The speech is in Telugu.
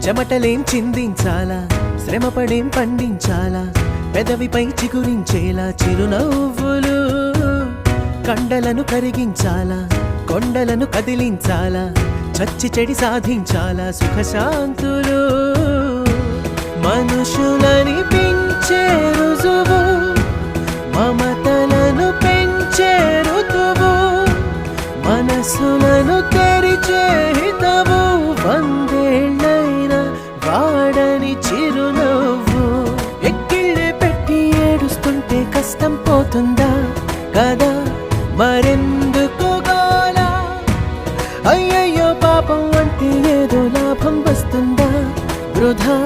చెమటలేం చిందించాలా, శ్రమపడేం పండించాలా, పెదవిపై చిగురించేలా చిరునవ్వులు. కండలను కరిగించాలా, కొండలను కదిలించాలా, చచ్చి చెడి సాధించాలా సుఖశాంతులు. మనుషులని పెంచే రుజువు, మమతలను పెంచే ఋతువు, మనసులను తెరిచే హితవు, వందేళ్ళైన వాడని చిరునవ్వు. ఎక్కిళ్ళే పెట్టి ఏడుస్తుంటే కష్టం పోతుందా కదా, మరెందుకు గోలా? అయ్యయ్యో పాపం అంటే ఏదో లాభం వస్తుందా వృధా?